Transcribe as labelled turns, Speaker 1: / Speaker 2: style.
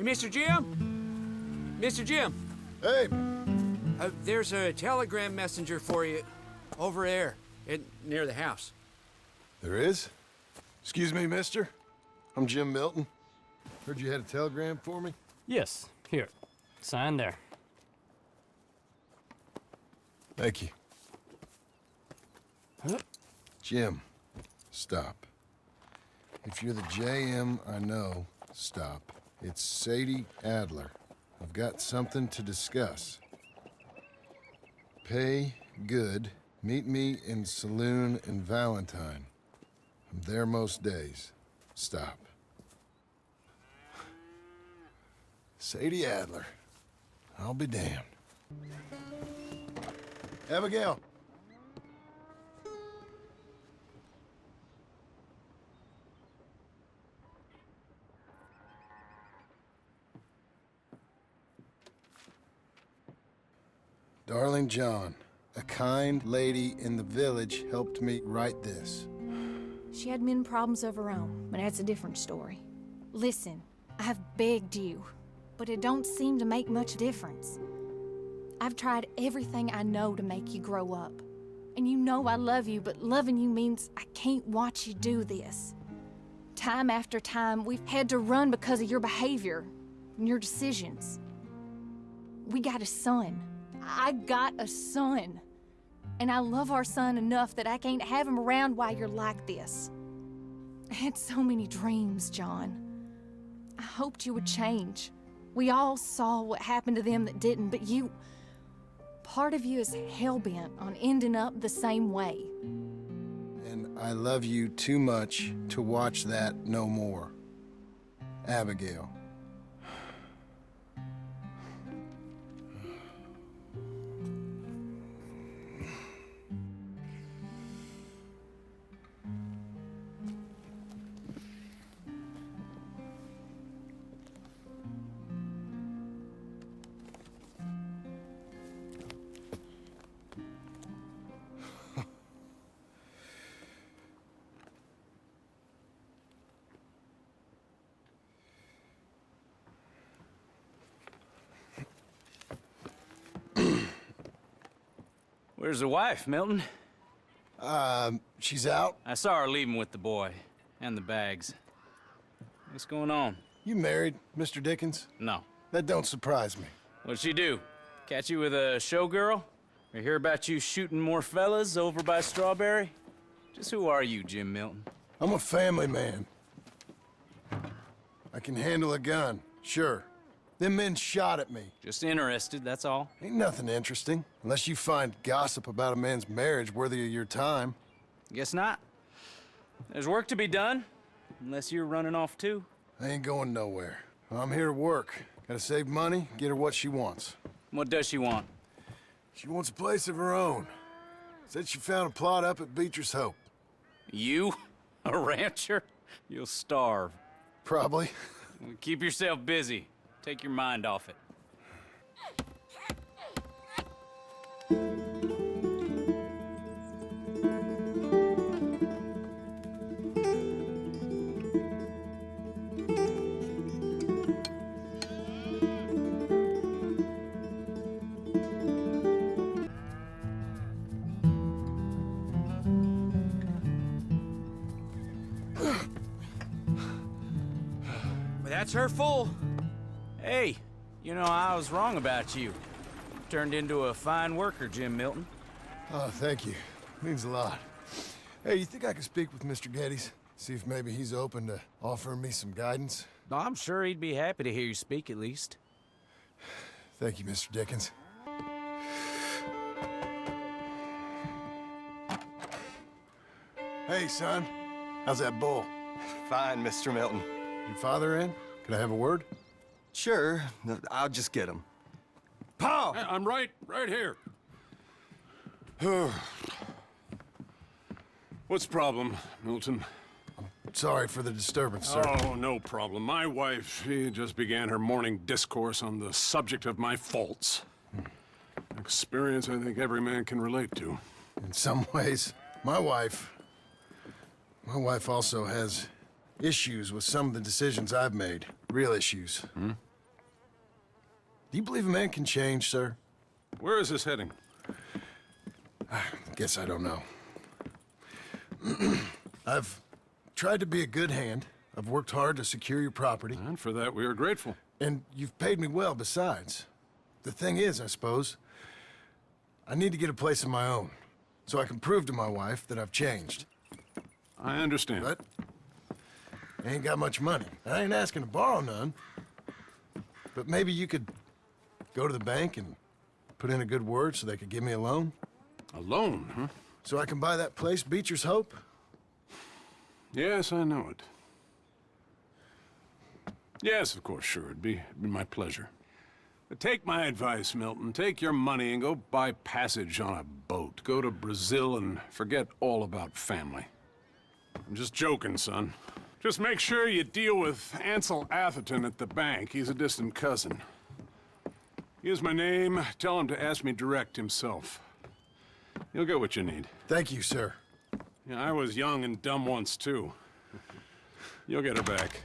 Speaker 1: Hey, Mr. Jim? Mr. Jim,
Speaker 2: Hey,
Speaker 1: there's a telegram messenger for you over there, near the house.
Speaker 2: there is? Excuse me, mister. I'm Jim Milton. Heard you had a telegram for me?
Speaker 3: Yes, here. Sign there.
Speaker 2: Thank you. Jim, stop. If you're the JM I know, stop. It's Sadie Adler. I've got something to discuss. Pay good. Meet me in Saloon in Valentine. I'm there most days. Stop. Sadie Adler. I'll be damned. Abigail. Darling John, a kind lady in the village helped me write this.
Speaker 4: She had men problems of her own, but that's a different story. Listen, I've begged you, but it don't seem to make much difference. I've tried everything I know to make you grow up. And you know I love you, but loving you means I can't watch you do this. Time after time, we've had to run because of your behavior and your decisions. We got a son. I got a son. And I love our son enough that I can't have him around while you're like this. I had so many dreams, John. I hoped you would change. We all saw what happened to them that didn't, but you... Part of you is hell-bent on ending up the same way.
Speaker 2: And I love you too much to watch that no more. Abigail.
Speaker 1: Where's the wife, Milton?
Speaker 2: She's out?
Speaker 1: I saw her leaving with the boy and the bags. What's going on?
Speaker 2: You married, Mr. Dickens?
Speaker 1: No.
Speaker 2: That don't surprise me.
Speaker 1: What'd she do? Catch you with a showgirl? Or hear about you shooting more fellas over by Strawberry? Just who are you, Jim Milton?
Speaker 2: I'm a family man. I can handle a gun, sure. Them men shot at me.
Speaker 1: Just interested, that's all.
Speaker 2: Ain't nothing interesting, unless you find gossip about a man's marriage worthy of your time.
Speaker 1: Guess not. There's work to be done, unless you're running off too.
Speaker 2: I ain't going nowhere. I'm here to work. Gotta save money, get her what she wants.
Speaker 1: What does she want?
Speaker 2: She wants a place of her own. Said she found a plot up at Beecher's Hope.
Speaker 1: You? A rancher? You'll starve.
Speaker 2: Probably.
Speaker 1: Keep yourself busy. Take your mind off it. That's her full. Hey, you know, I was wrong about you. Turned into a fine worker, Jim Milton.
Speaker 2: Oh, thank you. Means a lot. Hey, you think I could speak with Mr. Geddes? See if maybe he's open to offering me some guidance?
Speaker 1: I'm sure he'd be happy to hear you speak, at least.
Speaker 2: Thank you, Mr. Dickens. Hey, son. How's that bull?
Speaker 5: Fine, Mr. Milton.
Speaker 2: Your father in? Could I have a word?
Speaker 5: Sure, I'll just get him.
Speaker 2: Pa!
Speaker 6: I'm right here. What's the problem, Milton?
Speaker 2: Sorry for the disturbance, sir.
Speaker 6: Oh, no problem. My wife, she just began her morning discourse on the subject of my faults. Experience I think every man can relate to.
Speaker 2: In some ways, my wife also has issues with some of the decisions I've made. Real issues. Do you believe a man can change, sir?
Speaker 6: Where is this heading?
Speaker 2: Guess I don't know. I've tried to be a good hand. I've worked hard to secure your property.
Speaker 6: And for that, we are grateful.
Speaker 2: And you've paid me well besides. The thing is, I suppose, I need to get a place of my own, so I can prove to my wife that I've changed.
Speaker 6: I understand.
Speaker 2: But I ain't got much money. I ain't asking to borrow none. But maybe you could go to the bank and put in a good word so they could give me a loan?
Speaker 6: A loan, huh?
Speaker 2: So I can buy that place, Beecher's Hope?
Speaker 6: Yes, I know it. Yes, of course, sure. It'd be my pleasure. But take my advice, Milton. Take your money and go buy passage on a boat. Go to Brazil and forget all about family. I'm just joking, son. Just make sure you deal with Ansel Atherton at the bank. He's a distant cousin. Here's my name. Tell him to ask me direct himself. You'll get what you need.
Speaker 2: Thank you, sir.
Speaker 6: Yeah, I was young and dumb once, too. You'll get her back.